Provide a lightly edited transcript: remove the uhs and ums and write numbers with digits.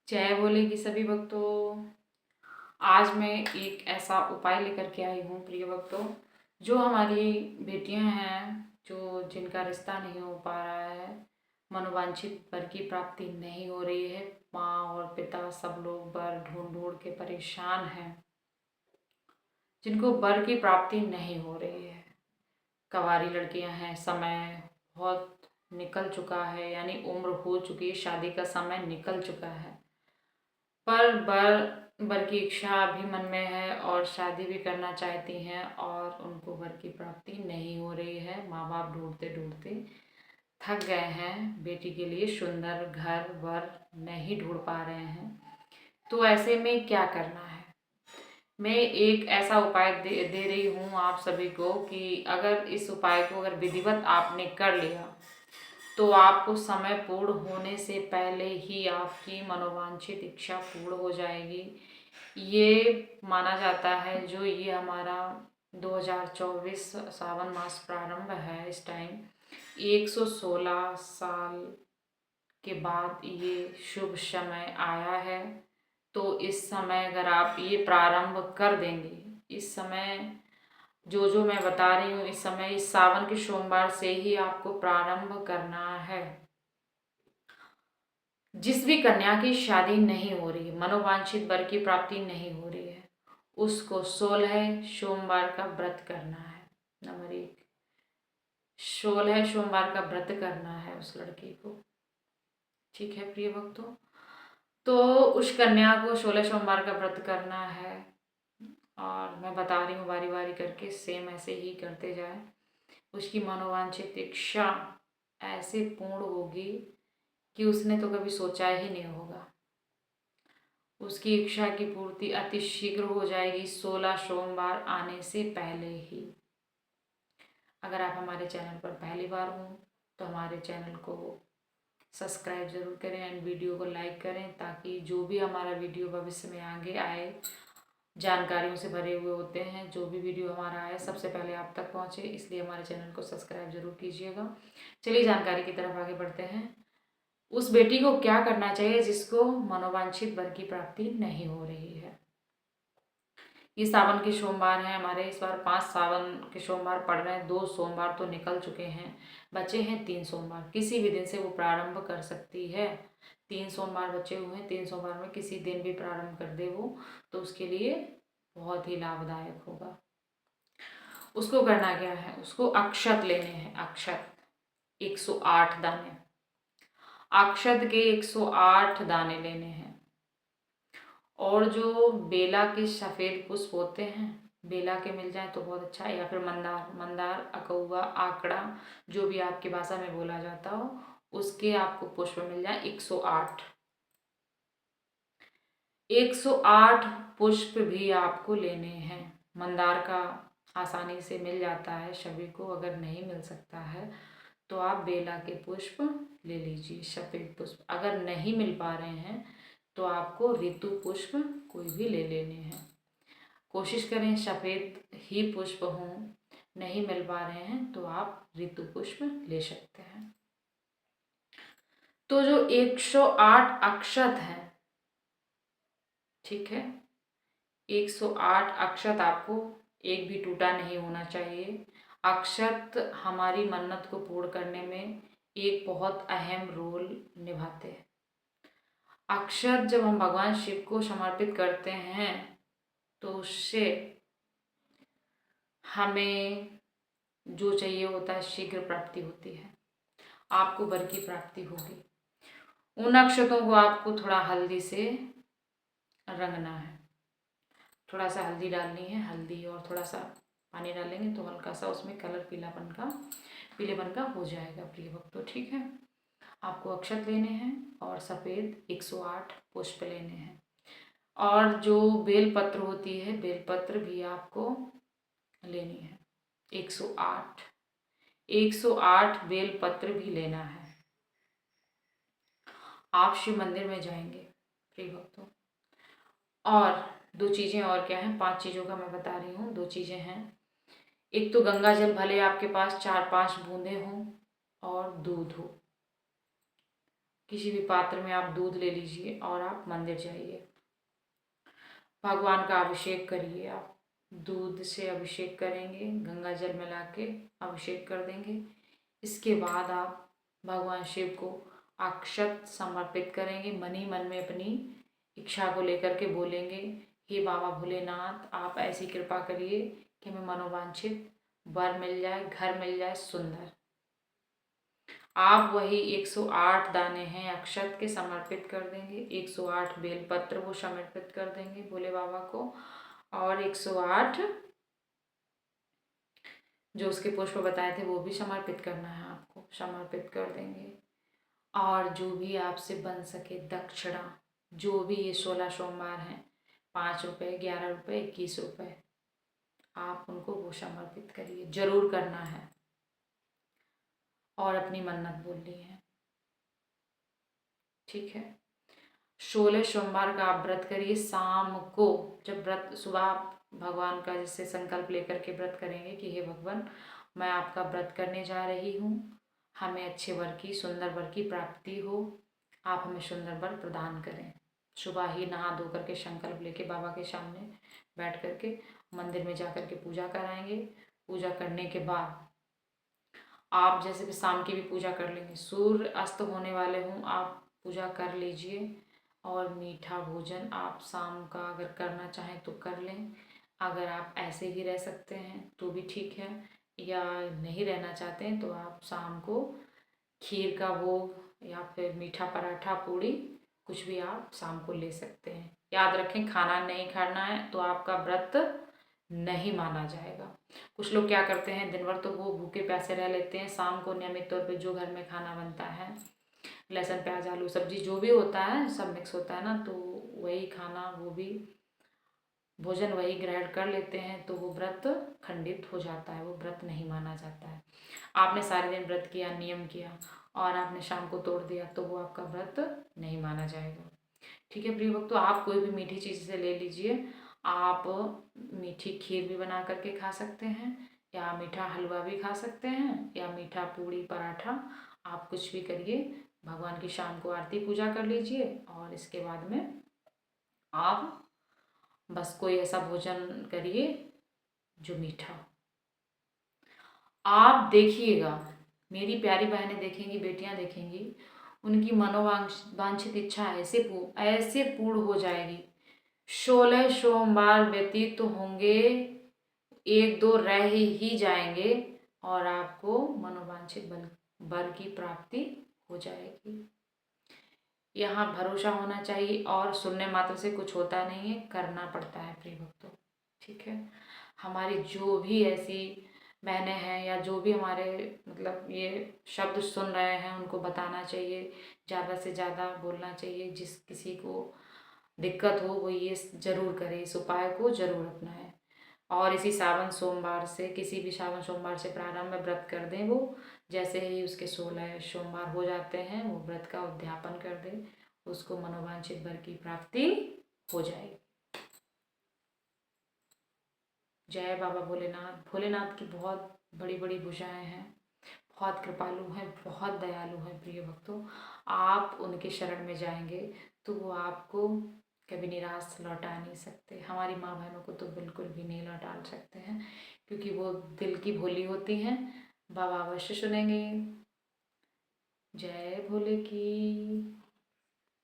जय बोले कि सभी भक्तों। आज मैं एक ऐसा उपाय लेकर के आई हूँ प्रिय भक्तों। जो हमारी बेटियां हैं, जो जिनका रिश्ता नहीं हो पा रहा है, मनोवांछित वर की प्राप्ति नहीं हो रही है, माँ और पिता सब लोग वर ढूंढ ढूंढ के परेशान हैं, जिनको वर की प्राप्ति नहीं हो रही है। कवारी लड़कियां हैं, समय बहुत निकल चुका है, यानी उम्र हो चुकी है, शादी का समय निकल चुका है, पर वर की इच्छा अभी मन में है और शादी भी करना चाहती हैं और उनको वर की प्राप्ति नहीं हो रही है। माँ बाप ढूंढते ढूंढते थक गए हैं, बेटी के लिए सुंदर घर वर नहीं ढूंढ पा रहे हैं। तो ऐसे में क्या करना है? मैं एक ऐसा उपाय दे रही हूँ आप सभी को कि अगर इस उपाय को अगर विधिवत आपने कर लिया तो आपको समय पूर्ण होने से पहले ही आपकी मनोवांछित इच्छा पूर्ण हो जाएगी। ये माना जाता है, जो ये हमारा 2024 सावन मास प्रारंभ है, इस टाइम 116 साल के बाद ये शुभ समय आया है। तो इस समय अगर आप ये प्रारंभ कर देंगे, इस समय जो मैं बता रही हूँ, इस समय इस सावन के सोमवार से ही आपको प्रारंभ करना है। जिस भी कन्या की शादी नहीं हो रही, मनोवांछित वर की प्राप्ति नहीं हो रही है, उसको 16 सोमवार का व्रत करना है। नंबर 1, 16 सोमवार का व्रत करना है उस लड़की को। ठीक है प्रिय भक्तों, तो उस कन्या को 16 सोमवार का व्रत करना है और मैं बता रही हूँ बारी बारी करके, सेम ऐसे ही करते जाए। उसकी मनोवांछित इच्छा ऐसे पूर्ण होगी कि उसने तो कभी सोचा ही नहीं होगा। उसकी इच्छा की पूर्ति अति शीघ्र हो जाएगी 16 सोमवार आने से पहले ही। अगर आप हमारे चैनल पर पहली बार हों तो हमारे चैनल को सब्सक्राइब जरूर करें एंड वीडियो को लाइक करें, ताकि जो भी हमारा वीडियो भविष्य में आगे आए, जानकारियों से भरे हुए होते हैं, जो भी वीडियो हमारा आए सबसे पहले आप तक पहुँचे, इसलिए हमारे चैनल को सब्सक्राइब जरूर कीजिएगा। चलिए जानकारी की तरफ आगे बढ़ते हैं। उस बेटी को क्या करना चाहिए जिसको मनोवांछित वर की प्राप्ति नहीं हो रही है? ये सावन के सोमवार हैं हमारे, इस बार 5 सावन के सोमवार पड़ रहे हैं। 2 सोमवार तो निकल चुके हैं, बचे हैं 3 सोमवार। किसी भी दिन से वो प्रारंभ कर सकती है। 3 सोमवार बचे हुए हैं, 3 सोमवार में किसी दिन भी प्रारंभ कर दे वो, तो उसके लिए बहुत ही लाभदायक होगा। उसको करना क्या है? उसको अक्षत लेने हैं, अक्षत 108 दाने, अक्षत के 108 दाने लेने हैं। और जो बेला के सफ़ेद पुष्प होते हैं, बेला के मिल जाए तो बहुत अच्छा है, या फिर मंदार, अकौआ, आकड़ा, जो भी आपकी भाषा में बोला जाता हो, उसके आपको पुष्प मिल जाए 108। 108 पुष्प भी आपको लेने हैं। मंदार का आसानी से मिल जाता है सभी को, अगर नहीं मिल सकता है तो आप बेला के पुष्प ले लीजिए, सफ़ेद पुष्प। अगर नहीं मिल पा रहे हैं तो आपको ऋतु पुष्प कोई भी ले लेने हैं। कोशिश करें सफ़ेद ही पुष्प हों, नहीं मिल पा रहे हैं तो आप ऋतु पुष्प ले सकते हैं। तो जो 108 अक्षत हैं, ठीक है, 108 अक्षत आपको एक भी टूटा नहीं होना चाहिए। अक्षत हमारी मन्नत को पूर्ण करने में एक बहुत अहम रोल निभाते हैं। अक्षत जब हम भगवान शिव को समर्पित करते हैं तो उससे हमें जो चाहिए होता है शीघ्र प्राप्ति होती है, आपको वर की प्राप्ति होगी। उन अक्षतों को आपको थोड़ा हल्दी से रंगना है, थोड़ा सा हल्दी डालनी है, हल्दी और थोड़ा सा पानी डालेंगे तो हल्का सा उसमें कलर पीलेपन का हो जाएगा प्रिय भक्तों। ठीक है, आपको अक्षत लेने हैं और सफ़ेद 108 पुष्प लेने हैं। और जो बेलपत्र होती है, बेलपत्र भी आपको लेनी है 108, 108 बेलपत्र भी लेना है। आप शिव मंदिर में जाएंगे प्रिय भक्तों। और 2 चीज़ें और क्या हैं, 5 चीज़ों का मैं बता रही हूँ। 2 चीज़ें हैं, एक तो गंगा जल भले आपके पास 4-5 बूंदे हों और दूध हो। किसी भी पात्र में आप दूध ले लीजिए और आप मंदिर जाइए, भगवान का अभिषेक करिए। आप दूध से अभिषेक करेंगे, गंगा जल मिला के अभिषेक कर देंगे। इसके बाद आप भगवान शिव को अक्षत समर्पित करेंगे। मन ही मन में अपनी इच्छा को लेकर के बोलेंगे, हे बाबा भोलेनाथ, आप ऐसी कृपा करिए कि हमें मनोवांछित वर मिल जाए, घर मिल जाए सुंदर। आप वही 108 दाने हैं अक्षत के समर्पित कर देंगे, 108 बेलपत्र वो समर्पित कर देंगे भोले बाबा को, और 108 जो उसके पुष्प बताए थे वो भी समर्पित करना है आपको, समर्पित कर देंगे। और जो भी आपसे बन सके दक्षिणा, जो भी ये 16 सोमवार हैं, 5 रुपये, 11 रुपये, 21 रुपये, आप उनको वो समर्पित करिए, जरूर करना है और अपनी मन्नत बोलनी है। ठीक है, 16 सोमवार का आप व्रत करिए। शाम को जब व्रत, सुबह आप भगवान का जैसे संकल्प लेकर के व्रत करेंगे कि हे भगवान, मैं आपका व्रत करने जा रही हूँ, हमें अच्छे वर की, सुंदर वर की प्राप्ति हो, आप हमें सुंदर वर प्रदान करें। सुबह ही नहा धो करके संकल्प लेके बाबा के सामने बैठ करके मंदिर में जा करके पूजा कराएंगे। पूजा करने के बाद आप जैसे भी शाम की भी पूजा कर लेंगे, सूर्य अस्त होने वाले हों आप पूजा कर लीजिए। और मीठा भोजन आप शाम का अगर करना चाहें तो कर लें, अगर आप ऐसे ही रह सकते हैं तो भी ठीक है, या नहीं रहना चाहते हैं तो आप शाम को खीर का भोग या फिर मीठा पराठा पूड़ी कुछ भी आप शाम को ले सकते हैं। याद रखें, खाना नहीं खाना है तो आपका व्रत नहीं माना जाएगा। कुछ लोग क्या करते हैं, दिन भर तो वो भूखे प्यासे रह लेते हैं, शाम को नियमित तौर पे जो घर में खाना बनता है, लहसुन प्याज आलू सब्जी जो भी होता है सब मिक्स होता है ना, तो वही खाना, वो भी भोजन वही ग्रहण कर लेते हैं, तो वो व्रत खंडित हो जाता है, वो व्रत नहीं माना जाता है। आपने सारे दिन व्रत किया, नियम किया, और आपने शाम को तोड़ दिया तो वो आपका व्रत नहीं माना जाएगा। ठीक है प्रिय भक्तों, आप कोई भी मीठी चीज़ से ले लीजिए। आप मीठी खीर भी बना करके खा सकते हैं, या मीठा हलवा भी खा सकते हैं, या मीठा पूड़ी पराठा, आप कुछ भी करिए। भगवान की शाम को आरती पूजा कर लीजिए, और इसके बाद में आप बस कोई ऐसा भोजन करिए जो मीठा हो। आप देखिएगा, मेरी प्यारी बहनें देखेंगी, बेटियां देखेंगी, उनकी मनोवांछित इच्छा ऐसे पूर्ण हो जाएगी। 16 सोमवार व्यतीत तो होंगे, 1-2 रह ही जाएंगे, और आपको मनोवांछित वर की प्राप्ति हो जाएगी। यहाँ भरोसा होना चाहिए, और सुनने मात्र से कुछ होता नहीं है, करना पड़ता है प्रिय भक्तों। ठीक है, हमारी जो भी ऐसी बहनें हैं या जो भी हमारे मतलब ये शब्द सुन रहे हैं, उनको बताना चाहिए, ज़्यादा से ज़्यादा बोलना चाहिए। जिस किसी को दिक्कत हो वो ये ज़रूर करे, इस उपाय को ज़रूर अपनाएं। और इसी सावन सोमवार से, किसी भी सावन सोमवार से प्रारंभ में व्रत कर दें। वो जैसे ही उसके 16 सोमवार हो जाते हैं, वो व्रत का उद्यापन कर दें, उसको मनोवांछित वर की प्राप्ति हो जाएगी। जय बाबा भोलेनाथ। भोलेनाथ की बहुत बड़ी बड़ी भुजाएं हैं, बहुत कृपालु हैं, बहुत दयालु हैं प्रिय भक्तों। आप उनके शरण में जाएंगे तो वो आपको कभी निराश लौटा नहीं सकते। हमारी माँ बहनों को तो बिल्कुल भी नहीं लौटा सकते हैं, क्योंकि वो दिल की भोली होती हैं। बाबा अवश्य सुनेंगे। जय भोले की।